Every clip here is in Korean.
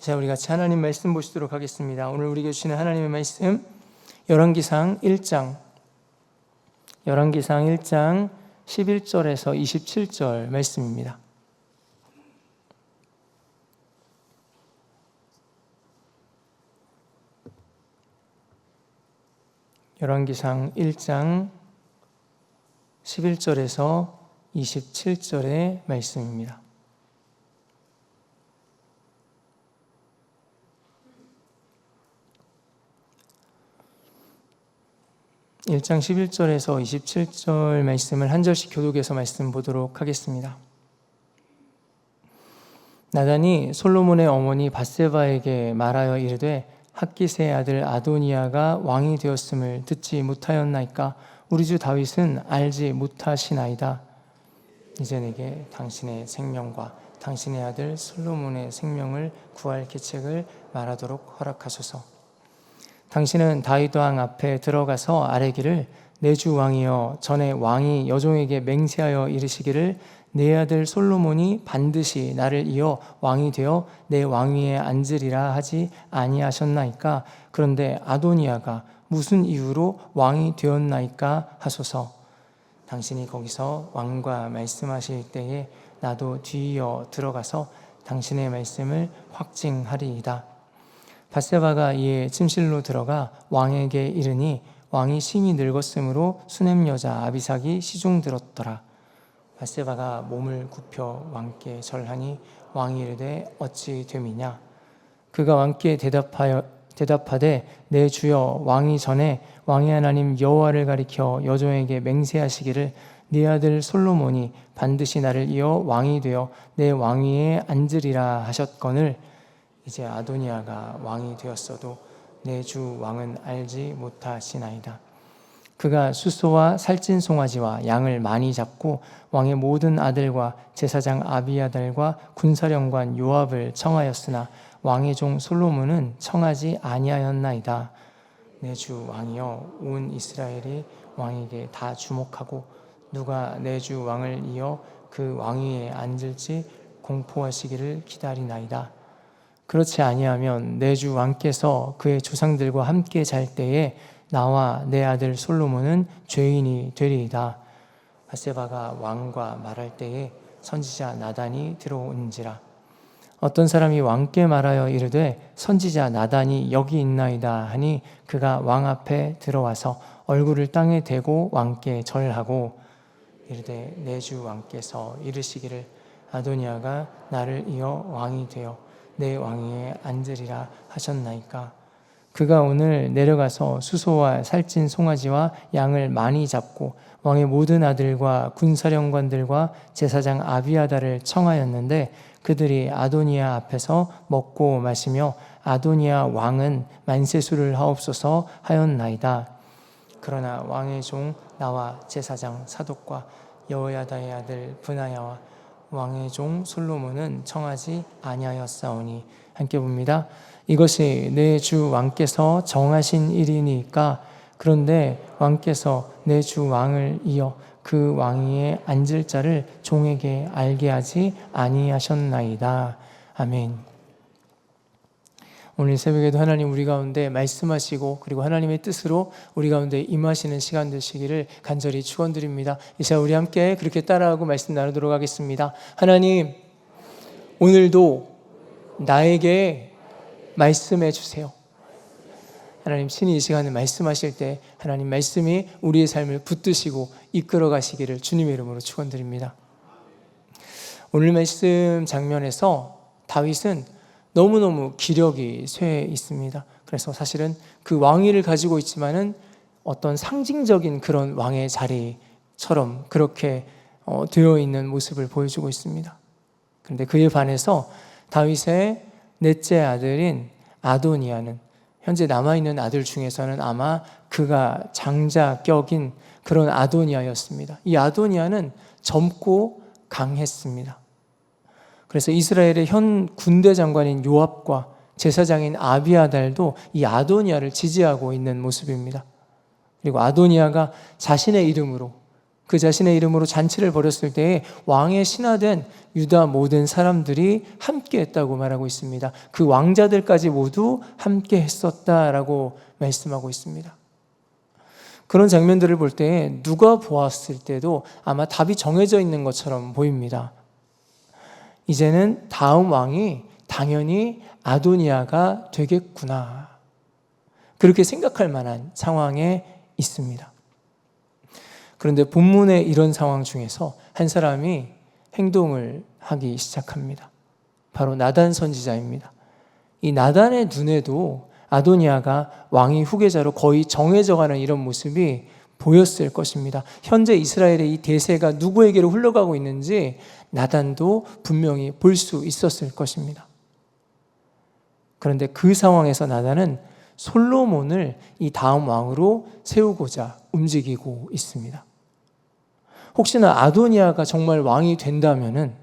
자, 우리 같이 하나님 말씀 보시도록 하겠습니다. 오늘 우리에게 주시는 하나님의 말씀 열왕기상 1장 11절에서 27절 말씀입니다. 열왕기상 1장 11절에서 27절의 말씀입니다. 1장 11절에서 27절 말씀을 한 절씩 교독해서 말씀 보도록 하겠습니다. 나단이 솔로몬의 어머니 밧세바에게 말하여 이르되 핫깃의 아들 아도니아가 왕이 되었음을 듣지 못하였나이까? 우리 주 다윗은 알지 못하시나이다. 이제 내게 당신의 생명과 당신의 아들 솔로몬의 생명을 구할 계책을 말하도록 허락하소서. 당신은 다윗 왕 앞에 들어가서 아뢰기를 내 주 왕이여, 전에 왕이 여종에게 맹세하여 이르시기를 내 아들 솔로몬이 반드시 나를 이어 왕이 되어 내 왕위에 앉으리라 하지 아니하셨나이까? 그런데 아도니아가 무슨 이유로 왕이 되었나이까 하소서. 당신이 거기서 왕과 말씀하실 때에 나도 뒤이어 들어가서 당신의 말씀을 확증하리이다. 밧세바가 이에 침실로 들어가 왕에게 이르니 왕이 심히 늙었으므로 수냄 여자 아비삭이 시중 들었더라. 밧세바가 몸을 굽혀 왕께 절하니 왕이 이르되 어찌 됨이냐? 그가 왕께 대답하되 내 주여, 왕이 전에 왕의 하나님 여호와를 가리켜 여종에게 맹세하시기를 네 아들 솔로몬이 반드시 나를 이어 왕이 되어 내 왕위에 앉으리라 하셨거늘 이제 아도니아가 왕이 되었어도 내 주 왕은 알지 못하시나이다. 그가 숫소와 살찐 송아지와 양을 많이 잡고 왕의 모든 아들과 제사장 아비아달과 군사령관 요압을 청하였으나 왕의 종 솔로몬은 청하지 아니하였나이다. 내 주 왕이여, 온 이스라엘이 왕에게 다 주목하고 누가 내 주 왕을 이어 그 왕위에 앉을지 공포하시기를 기다리나이다. 그렇지 아니하면 내 주 왕께서 그의 조상들과 함께 잘 때에 나와 내 아들 솔로몬은 죄인이 되리이다. 밧세바가 왕과 말할 때에 선지자 나단이 들어온지라. 어떤 사람이 왕께 말하여 이르되 선지자 나단이 여기 있나이다 하니 그가 왕 앞에 들어와서 얼굴을 땅에 대고 왕께 절하고 이르되 내 주 왕께서 이르시기를 아도니아가 나를 이어 왕이 되어 내 왕위에 앉으리라 하셨나이까? 그가 오늘 내려가서 수소와 살찐 송아지와 양을 많이 잡고 왕의 모든 아들과 군사령관들과 제사장 아비아달을 청하였는데 그들이 아도니아 앞에서 먹고 마시며 아도니아 왕은 만세수를 하옵소서 하였나이다. 그러나 왕의 종 나와 제사장 사독과 여호야다의 아들 브나야와 왕의 종 솔로몬은 청하지 아니하였사오니. 함께 봅니다. 이것이 내 주 왕께서 정하신 일이니까. 그런데 왕께서 내 주 왕을 이어 그 왕위에 앉을 자를 종에게 알게 하지 아니하셨나이다. 아멘. 오늘 새벽에도 하나님 우리 가운데 말씀하시고 그리고 하나님의 뜻으로 우리 가운데 임하시는 시간 되시기를 간절히 축원드립니다. 이 시간 우리 함께 그렇게 따라하고 말씀 나누도록 하겠습니다. 하나님, 오늘도 나에게 말씀해 주세요. 하나님, 친히 이 시간에 말씀하실 때 하나님 말씀이 우리의 삶을 붙드시고 이끌어 가시기를 주님의 이름으로 축원드립니다. 오늘 말씀 장면에서 다윗은 너무너무 기력이 쇠해 있습니다. 그래서 사실은 그 왕위를 가지고 있지만은 어떤 상징적인 그런 왕의 자리처럼 그렇게 되어 있는 모습을 보여주고 있습니다. 그런데 그에 반해서 다윗의 넷째 아들인 아도니아는 현재 남아있는 아들 중에서는 아마 그가 장자격인 그런 아도니아였습니다. 이 아도니아는 젊고 강했습니다. 그래서 이스라엘의 현 군대 장관인 요압과 제사장인 아비아달도 이 아도니아를 지지하고 있는 모습입니다. 그리고 아도니아가 자신의 이름으로 그 자신의 이름으로 잔치를 벌였을 때에 왕의 신하된 유다 모든 사람들이 함께 했다고 말하고 있습니다. 그 왕자들까지 모두 함께 했었다라고 말씀하고 있습니다. 그런 장면들을 볼 때 누가 보았을 때도 아마 답이 정해져 있는 것처럼 보입니다. 이제는 다음 왕이 당연히 아도니아가 되겠구나. 그렇게 생각할 만한 상황에 있습니다. 그런데 본문의 이런 상황 중에서 한 사람이 행동을 하기 시작합니다. 바로 나단 선지자입니다. 이 나단의 눈에도 아도니아가 왕위 후계자로 거의 정해져가는 이런 모습이 보였을 것입니다. 현재 이스라엘의 이 대세가 누구에게로 흘러가고 있는지 나단도 분명히 볼 수 있었을 것입니다. 그런데 그 상황에서 나단은 솔로몬을 이 다음 왕으로 세우고자 움직이고 있습니다. 혹시나 아도니아가 정말 왕이 된다면은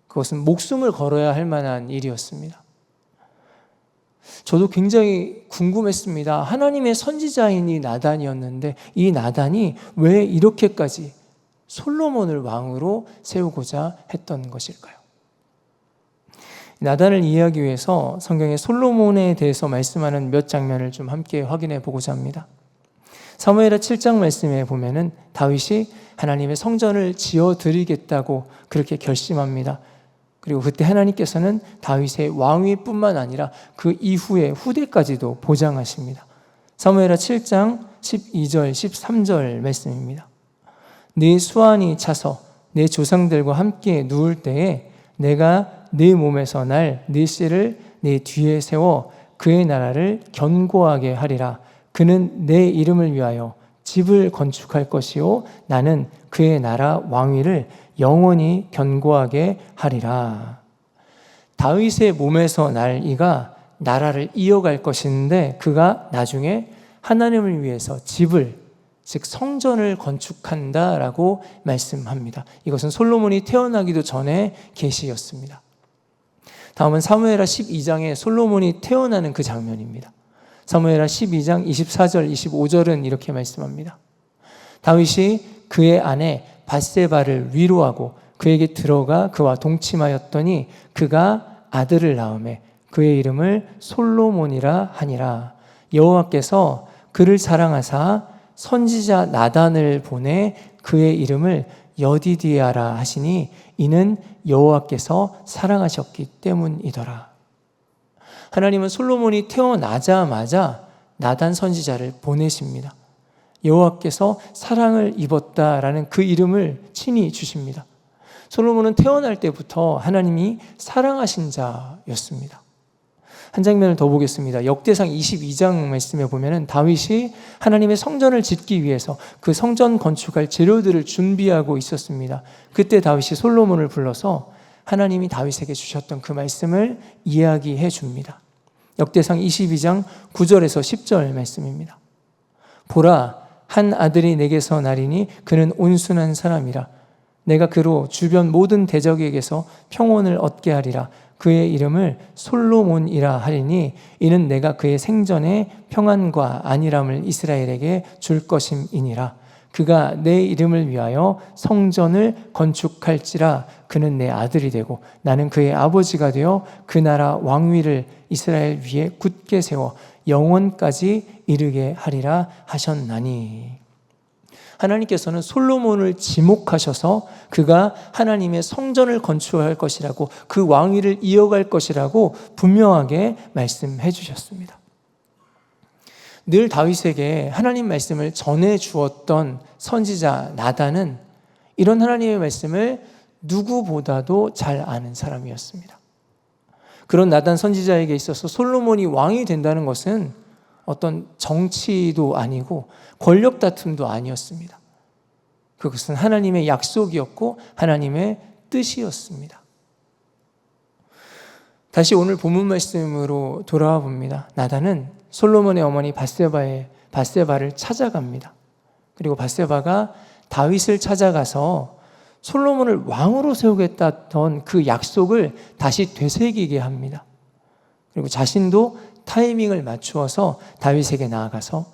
그것은 목숨을 걸어야 할 만한 일이었습니다. 저도 굉장히 궁금했습니다. 하나님의 선지자인 이 나단이었는데 이 나단이 왜 이렇게까지 솔로몬을 왕으로 세우고자 했던 것일까요? 나단을 이해하기 위해서 성경에 솔로몬에 대해서 말씀하는 몇 장면을 좀 함께 확인해 보고자 합니다. 사무엘하 7장 말씀에 보면은 다윗이 하나님의 성전을 지어 드리겠다고 그렇게 결심합니다. 그리고 그때 하나님께서는 다윗의 왕위뿐만 아니라 그 이후의 후대까지도 보장하십니다. 사무엘하 7장 12절 13절 말씀입니다. 네 수완이 차서 내 조상들과 함께 누울 때에 내가 네 몸에서 날 네 씨를 네 뒤에 세워 그의 나라를 견고하게 하리라. 그는 내 이름을 위하여 집을 건축할 것이요 나는 그의 나라 왕위를 영원히 견고하게 하리라. 다윗의 몸에서 날 이가 나라를 이어갈 것인데 그가 나중에 하나님을 위해서 집을, 즉 성전을 건축한다라고 말씀합니다. 이것은 솔로몬이 태어나기도 전에 계시였습니다. 다음은 사무엘하 12장에 솔로몬이 태어나는 그 장면입니다. 사무엘하 12장 24절 25절은 이렇게 말씀합니다. 다윗이 그의 아내 밧세바를 위로하고 그에게 들어가 그와 동침하였더니 그가 아들을 낳으매 그의 이름을 솔로몬이라 하니라. 여호와께서 그를 사랑하사 선지자 나단을 보내 그의 이름을 여디디아라 하시니 이는 여호와께서 사랑하셨기 때문이더라. 하나님은 솔로몬이 태어나자마자 나단 선지자를 보내십니다. 여호와께서 사랑을 입었다라는 그 이름을 친히 주십니다. 솔로몬은 태어날 때부터 하나님이 사랑하신 자였습니다. 한 장면을 더 보겠습니다. 역대상 22장 말씀에 보면은 다윗이 하나님의 성전을 짓기 위해서 그 성전 건축할 재료들을 준비하고 있었습니다. 그때 다윗이 솔로몬을 불러서 하나님이 다윗에게 주셨던 그 말씀을 이야기해 줍니다. 역대상 22장 9절에서 10절 말씀입니다. 보라, 한 아들이 내게서 나리니 그는 온순한 사람이라. 내가 그로 주변 모든 대적에게서 평온을 얻게 하리라. 그의 이름을 솔로몬이라 하리니 이는 내가 그의 생전에 평안과 안일함을 이스라엘에게 줄 것임이니라. 그가 내 이름을 위하여 성전을 건축할지라. 그는 내 아들이 되고 나는 그의 아버지가 되어 그 나라 왕위를 이스라엘 위에 굳게 세워 영원까지 이르게 하리라 하셨나니. 하나님께서는 솔로몬을 지목하셔서 그가 하나님의 성전을 건축할 것이라고, 그 왕위를 이어갈 것이라고 분명하게 말씀해 주셨습니다. 늘 다윗에게 하나님 말씀을 전해 주었던 선지자 나단은 이런 하나님의 말씀을 누구보다도 잘 아는 사람이었습니다. 그런 나단 선지자에게 있어서 솔로몬이 왕이 된다는 것은 어떤 정치도 아니고 권력 다툼도 아니었습니다. 그것은 하나님의 약속이었고 하나님의 뜻이었습니다. 다시 오늘 본문 말씀으로 돌아와 봅니다. 나단은 솔로몬의 어머니 밧세바를 찾아갑니다. 그리고 밧세바가 다윗을 찾아가서 솔로몬을 왕으로 세우겠다던 그 약속을 다시 되새기게 합니다. 그리고 자신도 타이밍을 맞추어서 다윗에게 나아가서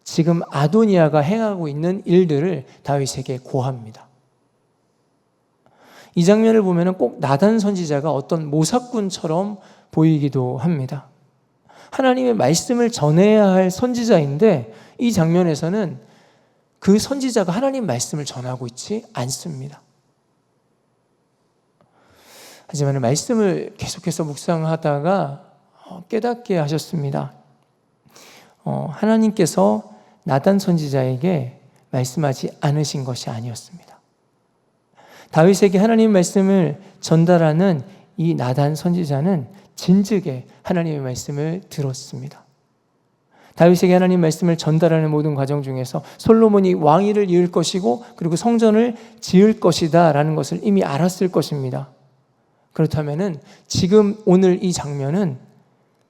지금 아도니아가 행하고 있는 일들을 다윗에게 고합니다. 이 장면을 보면 꼭 나단 선지자가 어떤 모사꾼처럼 보이기도 합니다. 하나님의 말씀을 전해야 할 선지자인데 이 장면에서는 그 선지자가 하나님 말씀을 전하고 있지 않습니다. 하지만 말씀을 계속해서 묵상하다가 깨닫게 하셨습니다. 하나님께서 나단 선지자에게 말씀하지 않으신 것이 아니었습니다. 다윗에게 하나님 말씀을 전달하는 이 나단 선지자는 진즉에 하나님의 말씀을 들었습니다. 다윗에게 하나님 말씀을 전달하는 모든 과정 중에서 솔로몬이 왕위를 이을 것이고 그리고 성전을 지을 것이다 라는 것을 이미 알았을 것입니다. 그렇다면 지금 오늘 이 장면은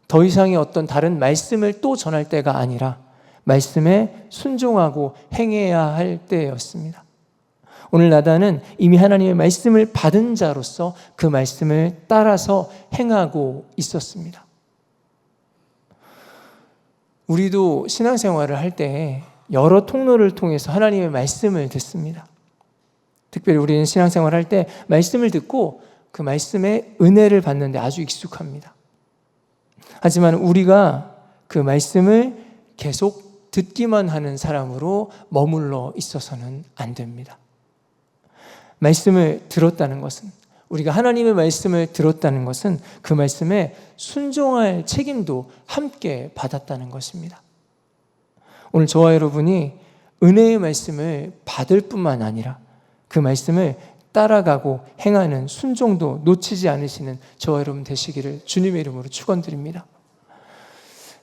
더 이상의 어떤 다른 말씀을 또 전할 때가 아니라 말씀에 순종하고 행해야 할 때였습니다. 오늘 나단은 이미 하나님의 말씀을 받은 자로서 그 말씀을 따라서 행하고 있었습니다. 우리도 신앙생활을 할 때 여러 통로를 통해서 하나님의 말씀을 듣습니다. 특별히 우리는 신앙생활을 할 때 말씀을 듣고 그 말씀의 은혜를 받는데 아주 익숙합니다. 하지만 우리가 그 말씀을 계속 듣기만 하는 사람으로 머물러 있어서는 안 됩니다. 말씀을 들었다는 것은, 우리가 하나님의 말씀을 들었다는 것은 그 말씀에 순종할 책임도 함께 받았다는 것입니다. 오늘 저와 여러분이 은혜의 말씀을 받을 뿐만 아니라 그 말씀을 따라가고 행하는 순종도 놓치지 않으시는 저와 여러분 되시기를 주님의 이름으로 축원드립니다.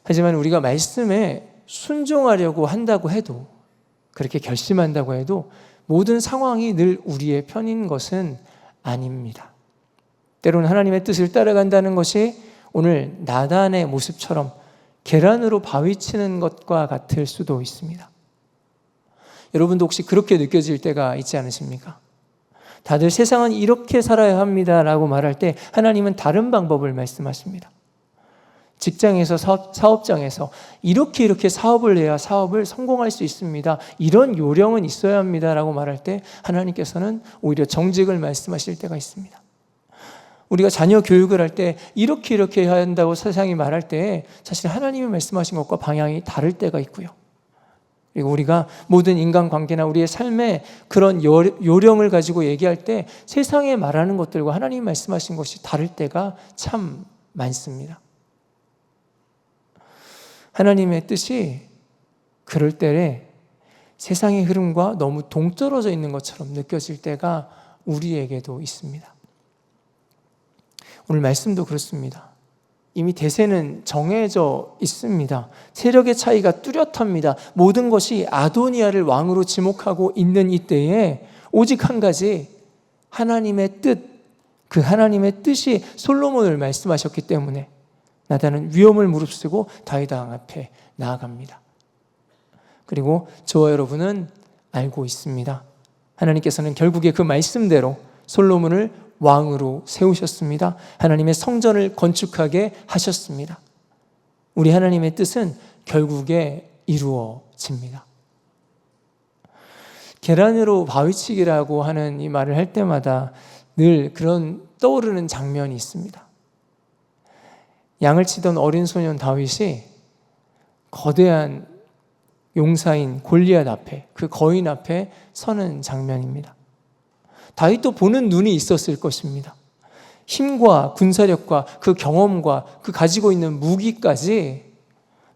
하지만 우리가 말씀에 순종하려고 한다고 해도, 그렇게 결심한다고 해도 모든 상황이 늘 우리의 편인 것은 아닙니다. 때로는 하나님의 뜻을 따라간다는 것이 오늘 나단의 모습처럼 계란으로 바위 치는 것과 같을 수도 있습니다. 여러분도 혹시 그렇게 느껴질 때가 있지 않으십니까? 다들 세상은 이렇게 살아야 합니다라고 말할 때 하나님은 다른 방법을 말씀하십니다. 직장에서 사업장에서 이렇게 사업을 해야 사업을 성공할 수 있습니다. 이런 요령은 있어야 합니다라고 말할 때 하나님께서는 오히려 정직을 말씀하실 때가 있습니다. 우리가 자녀 교육을 할 때 이렇게 해야 한다고 세상이 말할 때 사실 하나님이 말씀하신 것과 방향이 다를 때가 있고요. 그리고 우리가 모든 인간관계나 우리의 삶에 그런 요령을 가지고 얘기할 때 세상에 말하는 것들과 하나님이 말씀하신 것이 다를 때가 참 많습니다. 하나님의 뜻이 그럴 때에 세상의 흐름과 너무 동떨어져 있는 것처럼 느껴질 때가 우리에게도 있습니다. 오늘 말씀도 그렇습니다. 이미 대세는 정해져 있습니다. 세력의 차이가 뚜렷합니다. 모든 것이 아도니아를 왕으로 지목하고 있는 이때에 오직 한 가지, 하나님의 뜻, 그 하나님의 뜻이 솔로몬을 말씀하셨기 때문에 나단은 위험을 무릅쓰고 다윗 왕 앞에 나아갑니다. 그리고 저와 여러분은 알고 있습니다. 하나님께서는 결국에 그 말씀대로 솔로몬을 왕으로 세우셨습니다. 하나님의 성전을 건축하게 하셨습니다. 우리 하나님의 뜻은 결국에 이루어집니다. 계란으로 바위치기라고 하는 이 말을 할 때마다 늘 그런 떠오르는 장면이 있습니다. 양을 치던 어린 소년 다윗이 거대한 용사인 골리앗 앞에, 그 거인 앞에 서는 장면입니다. 다윗도 보는 눈이 있었을 것입니다. 힘과 군사력과 그 경험과 그 가지고 있는 무기까지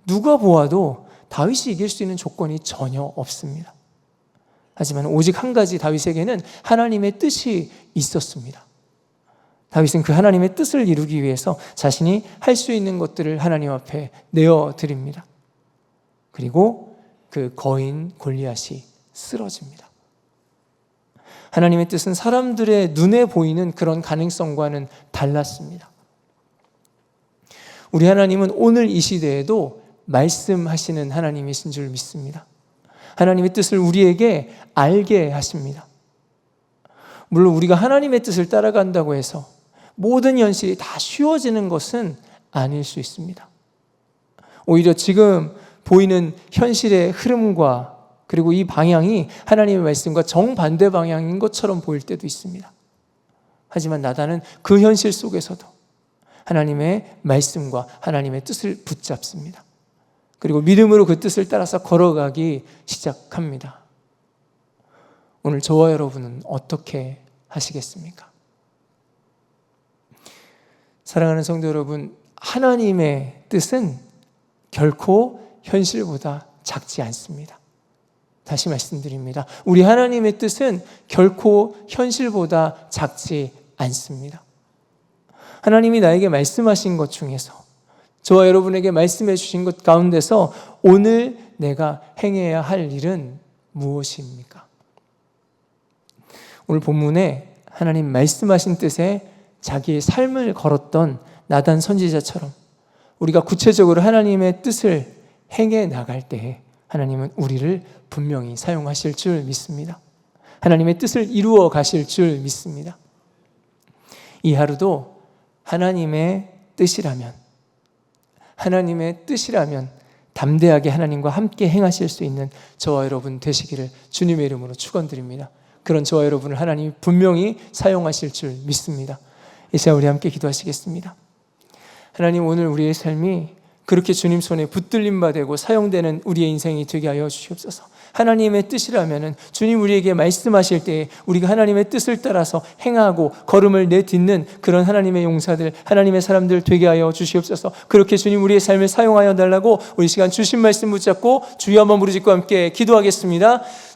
누가 보아도 다윗이 이길 수 있는 조건이 전혀 없습니다. 하지만 오직 한 가지 다윗에게는 하나님의 뜻이 있었습니다. 다윗은 그 하나님의 뜻을 이루기 위해서 자신이 할 수 있는 것들을 하나님 앞에 내어드립니다. 그리고 그 거인 골리앗이 쓰러집니다. 하나님의 뜻은 사람들의 눈에 보이는 그런 가능성과는 달랐습니다. 우리 하나님은 오늘 이 시대에도 말씀하시는 하나님이신 줄 믿습니다. 하나님의 뜻을 우리에게 알게 하십니다. 물론 우리가 하나님의 뜻을 따라간다고 해서 모든 현실이 다 쉬워지는 것은 아닐 수 있습니다. 오히려 지금 보이는 현실의 흐름과 그리고 이 방향이 하나님의 말씀과 정반대 방향인 것처럼 보일 때도 있습니다. 하지만 나단은 그 현실 속에서도 하나님의 말씀과 하나님의 뜻을 붙잡습니다. 그리고 믿음으로 그 뜻을 따라서 걸어가기 시작합니다. 오늘 저와 여러분은 어떻게 하시겠습니까? 사랑하는 성도 여러분, 하나님의 뜻은 결코 현실보다 작지 않습니다. 다시 말씀드립니다. 우리 하나님의 뜻은 결코 현실보다 작지 않습니다. 하나님이 나에게 말씀하신 것 중에서, 저와 여러분에게 말씀해 주신 것 가운데서 오늘 내가 행해야 할 일은 무엇입니까? 오늘 본문에 하나님 말씀하신 뜻에 자기의 삶을 걸었던 나단 선지자처럼 우리가 구체적으로 하나님의 뜻을 행해 나갈 때에 하나님은 우리를 분명히 사용하실 줄 믿습니다. 하나님의 뜻을 이루어 가실 줄 믿습니다. 이 하루도 하나님의 뜻이라면 담대하게 하나님과 함께 행하실 수 있는 저와 여러분 되시기를 주님의 이름으로 축원드립니다. 그런 저와 여러분을 하나님이 분명히 사용하실 줄 믿습니다. 이 시간 우리 함께 기도하시겠습니다. 하나님, 오늘 우리의 삶이 그렇게 주님 손에 붙들림 받고 사용되는 우리의 인생이 되게 하여 주시옵소서. 하나님의 뜻이라면 주님 우리에게 말씀하실 때 우리가 하나님의 뜻을 따라서 행하고 걸음을 내딛는 그런 하나님의 용사들, 하나님의 사람들 되게 하여 주시옵소서. 그렇게 주님 우리의 삶을 사용하여 달라고 우리 시간 주신 말씀 붙잡고 주여 한번 부르짖고 함께 기도하겠습니다.